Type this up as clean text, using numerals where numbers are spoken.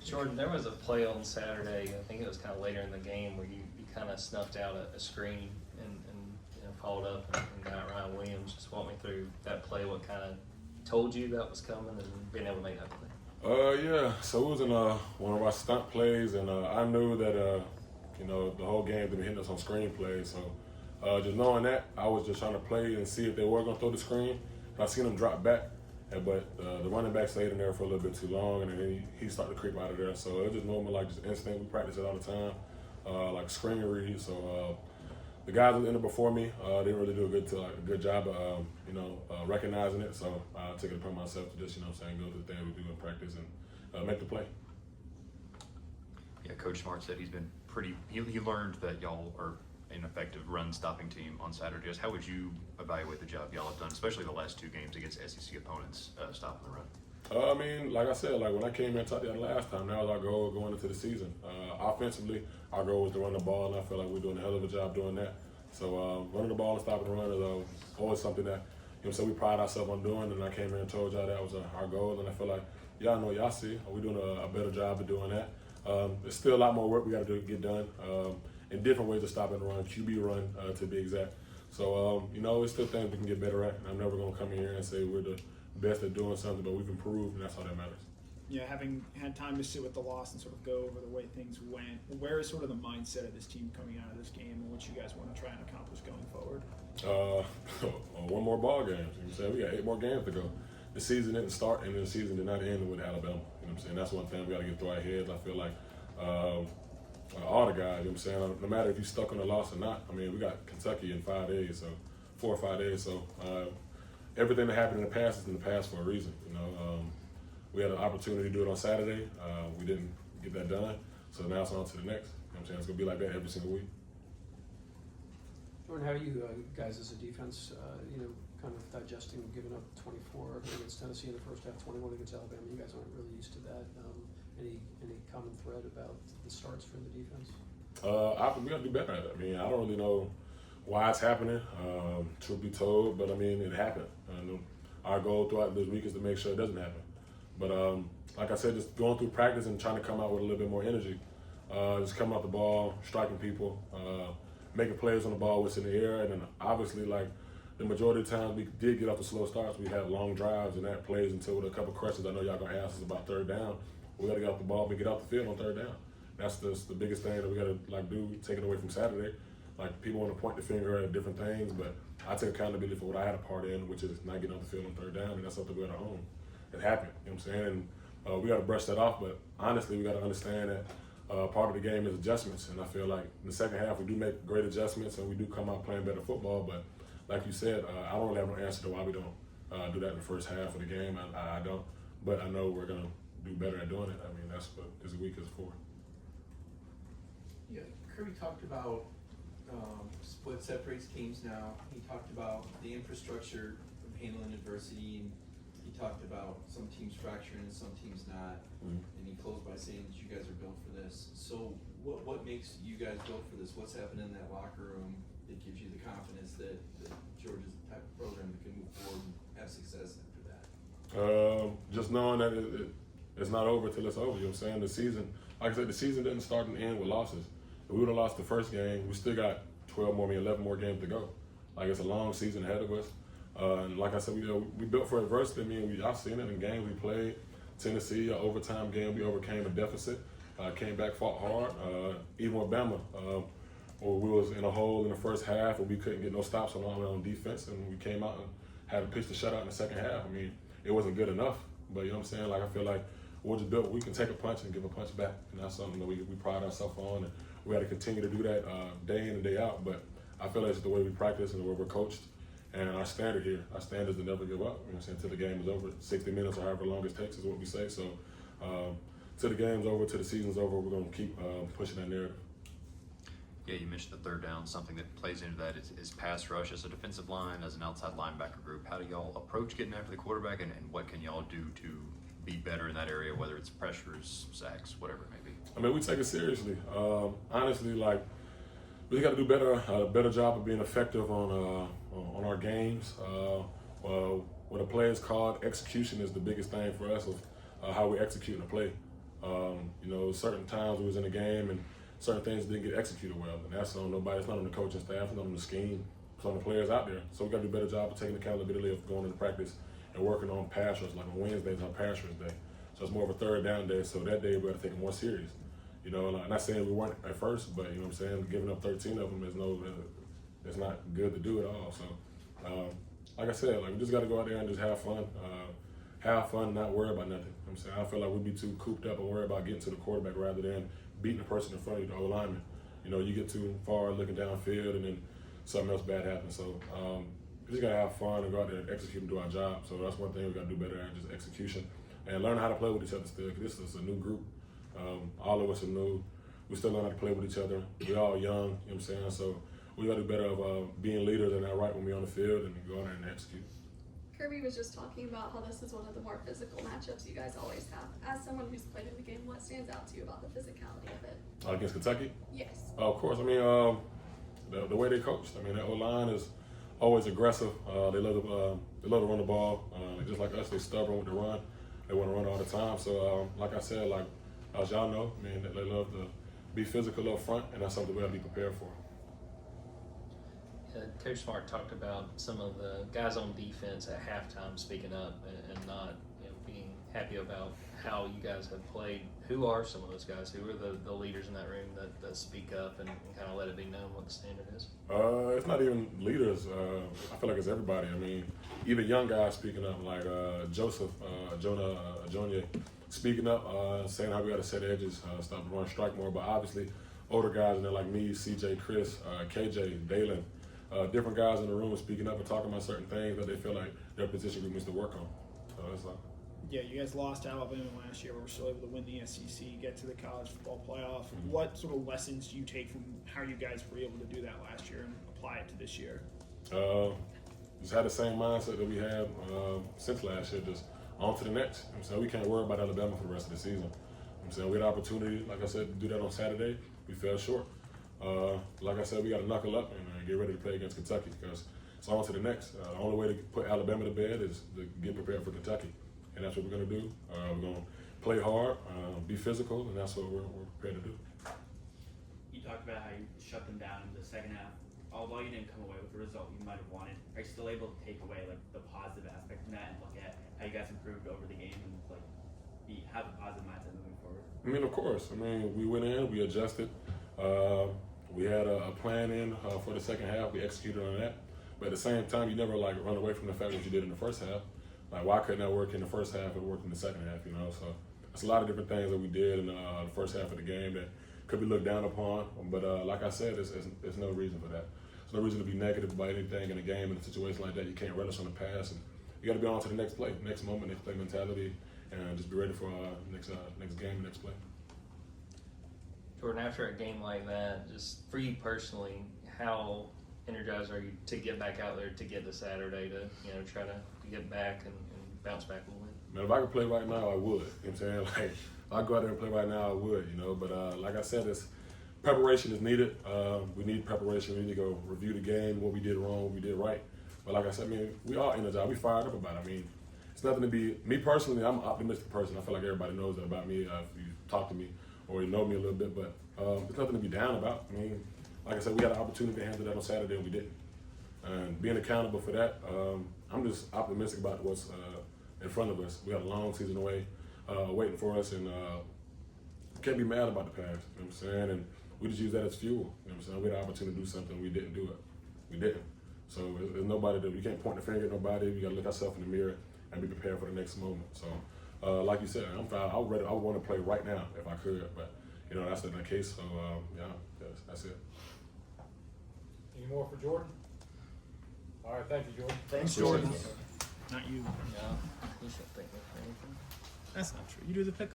Jordan, there was a play on Saturday, I think it was kind of later in the game, where you kind of snuffed out a screen and followed up and got Ryan Williams. Just walk me through that play, what kind of told you that was coming and being able to make that play. Yeah, so it was in one of our stunt plays, and I knew that, the whole game they've been hitting us on screen plays. So just knowing that, I was just trying to play and see if they were going to throw the screen. I seen them drop back, but the running back stayed in there for a little bit too long, and then he started to creep out of there. So it was just normal, like just instinct. We practice it all the time, like screen read. So the guys that ended before me, they didn't really do a good job of, recognizing it. So I took it upon myself to just, go through the thing we do in practice and make the play. Yeah, Coach Smart said he's been he learned that y'all are an effective run-stopping team on Saturdays. How would you evaluate the job y'all have done, especially the last two games against SEC opponents, stopping the run? Like I said, when I came here and talked to you last time, that was our goal going into the season. Offensively, our goal was to run the ball, and I feel like we're doing a hell of a job doing that. So running the ball and stopping the run is always something that we pride ourselves on doing, and I came here and told y'all that was our goal, and I feel like y'all know y'all see we're doing a better job of doing that. There's still a lot more work we got to get done in different ways of stopping the run, QB run to be exact. So, it's still things we can get better at, and I'm never going to come in here and say we're the best at doing something, but we've improved, and that's all that matters. Yeah, having had time to sit with the loss and sort of go over the way things went, where is sort of the mindset of this team coming out of this game and what you guys want to try and accomplish going forward? One more ball game. We got 8 more games to go. The season didn't start, and the season did not end with Alabama. That's one thing we got to get through our heads. I feel like all the guys, no matter if you're stuck on a loss or not. We got Kentucky in 5 days, so 4 or 5 days. So everything that happened in the past is in the past for a reason. We had an opportunity to do it on Saturday. We didn't get that done, so now it's on to the next. It's going to be like that every single week. Jordan, how are you guys as a defense, kind of digesting giving up 24 against Tennessee in the first half, 21 against Alabama? You guys aren't really used to that. Any common thread about the starts for the defense? We got to do better at it. I don't really know why it's happening, truth be told, but it happened. Our goal throughout this week is to make sure it doesn't happen. But like I said, just going through practice and trying to come out with a little bit more energy. Just coming out the ball, striking people, making plays on the ball, what's in the air, and then obviously, the majority of the times we did get off the slow starts. We had long drives and that plays until with a couple of questions. I know y'all gonna ask us about third down. We gotta get off the ball and get off the field on third down. That's the biggest thing that we gotta do, take it away from Saturday. People want to point the finger at different things, but I take accountability for what I had a part in, which is not getting off the field on third down, and that's something we gotta own. It happened, And we gotta brush that off, but honestly, we gotta understand that part of the game is adjustments, and I feel like in the second half we do make great adjustments and we do come out playing better football, but like you said, I don't really have no answer to why we don't do that in the first half of the game. I don't, but I know we're going to do better at doing it. That's what this week is for. Yeah, Kirby talked about what separates teams now. He talked about the infrastructure of handling adversity, and he talked about some teams fracturing and some teams not. Mm-hmm. And he closed by saying that you guys are built for this. So what makes you guys built for this? What's happening in that locker room that gives you the confidence that Georgia's the type of program that can move forward and have success after that? Just knowing that it's not over till it's over. The season, like I said, the season didn't start and end with losses. If we would have lost the first game, we still got 11 more games to go. It's a long season ahead of us. And like I said, we built for adversity. I've seen it in games we played. Tennessee, an overtime game, we overcame a deficit, came back, fought hard. Even with Bama, or we was in a hole in the first half and we couldn't get no stops on defense, and we came out and had to pitch the shutout in the second half. It wasn't good enough, but I feel like we're just built. We can take a punch and give a punch back, and that's something that we pride ourselves on, and we got to continue to do that day in and day out. But I feel like it's the way we practice and the way we're coached, and our standard here. Our standard is to never give up. Until the game is over, 60 minutes or however long it takes is what we say. So till the game's over, till the season's over, we're going to keep pushing that narrative. Yeah, you mentioned the third down. Something that plays into that is pass rush as a defensive line, as an outside linebacker group. How do y'all approach getting after the quarterback, and what can y'all do to be better in that area, whether it's pressures, sacks, whatever it may be? We take it seriously. Honestly, we got to do a better job of being effective on our games. What a play is called, execution is the biggest thing for us of how we execute a play. You know, certain times we was in the game and certain things didn't get executed well, and that's on nobody. It's not on the coaching staff. It's not on the scheme. It's on the players out there. So we got to do a better job of taking accountability of going into practice and working on pass rush. Like on Wednesdays, on pass rush day. So it's more of a third down day. So that day we got to take it more serious. You know, like, I'm not saying we weren't at first, but you know what I'm saying, giving up 13 of them is it's not good to do at all. So, like I said, like we just got to go out there and just have fun. And not worry about nothing. You know what I'm saying, I feel like we'd be too cooped up and worry about getting to the quarterback rather than beating the person in front of you, the O-lineman. You know, you get too far looking downfield and then something else bad happens. So we just got to have fun and go out there and execute and do our job. So that's one thing we got to do better at, just execution and learn how to play with each other still. Because this is a new group. All of us are new. We still learn how to play with each other. We're all young, you know what I'm saying? So we got to do better of being leaders and that right when we're on the field and go out there and execute. Kirby was just talking about how this is one of the more physical matchups you guys always have. As someone who's played in the game, what stands out to you about the physicality of it? Against Kentucky? Yes. Of course. I mean, the way they coached. I mean, that O-line is always aggressive. They love to run the ball. Just like us, they stubborn with the run. They want to run all the time. So, like I said, like as y'all know, I mean, they love to be physical up front, and that's something we have to be prepared for. Coach Smart talked about some of the guys on defense at halftime speaking up and not being happy about how you guys have played. Who are some of those guys? Who are the leaders in that room that speak up and kind of let it be known what the standard is? It's not even leaders. I feel like it's everybody. I mean, even young guys speaking up, like Joseph, Jonah, speaking up, saying how we got to set edges, stop the run, strike more. But obviously, older guys in there like me, CJ, Chris, KJ, Dalen, different guys in the room speaking up and talking about certain things that they feel like their position group needs to work on. So it's like. Yeah, you guys lost to Alabama last year, but were still able to win the SEC, get to the college football playoff. Mm-hmm. What sort of lessons do you take from how you guys were able to do that last year and apply it to this year? Just had the same mindset that we had since last year, just on to the next. I'm saying we can't worry about Alabama for the rest of the season. I'm saying we had an opportunity, like I said, to do that on Saturday. We fell short. Like I said, we got to knuckle up and get ready to play against Kentucky because it's on to the next. The only way to put Alabama to bed is to get prepared for Kentucky. And that's what we're going to do. We're going to play hard, be physical, and that's what we're prepared to do. You talked about how you shut them down in the second half. Although you didn't come away with the result you might have wanted, are you still able to take away like the positive aspect from that and look at how you guys improved over the game and like have a positive mindset moving forward? I mean, of course. I mean, we went in, we adjusted. We had a plan in for the second half. We executed on that. But at the same time, you never like run away from the fact that you did in the first half. Like, why couldn't that work in the first half and work in the second half, you know? So it's a lot of different things that we did in the first half of the game that could be looked down upon. But like I said, there's no reason for that. There's no reason to be negative about anything in a game, in a situation like that. You can't relish on the past. And you got to be on to the next play, next moment, next play mentality, and just be ready for next game, next play. Jordan, after a game like that, just for you personally, how energized are you to get back out there to get to Saturday to try to get back and bounce back a little bit? Man, if I could play right now, I would. You know what I'm saying? Like, if I go out there and play right now, I would, you know. But like I said, preparation is needed. We need preparation. We need to go review the game, what we did wrong, what we did right. But like I said, I mean, we all energized. We fired up about it. I mean, it's nothing to be, me personally, I'm an optimistic person. I feel like everybody knows that about me if you talk to me or you know me a little bit. But there's nothing to be down about. I mean, like I said, we had an opportunity to handle that on Saturday and we didn't. And being accountable for that, I'm just optimistic about what's in front of us. We got a long season away, waiting for us, and can't be mad about the past. You know what I'm saying? And we just use that as fuel. You know what I'm saying? We had an opportunity to do something, we didn't do it. We didn't. So there's nobody that we can't point the finger at nobody. We got to look ourselves in the mirror and be prepared for the next moment. So, like you said, I'm fine. I'm ready. I want to play right now if I could, but that's not the case. So that's it. Any more for Jordan? All right, thank you, Jordan. Thanks, Jordan. Not you. Yeah, you should think of anything. That's not true. You do the pick.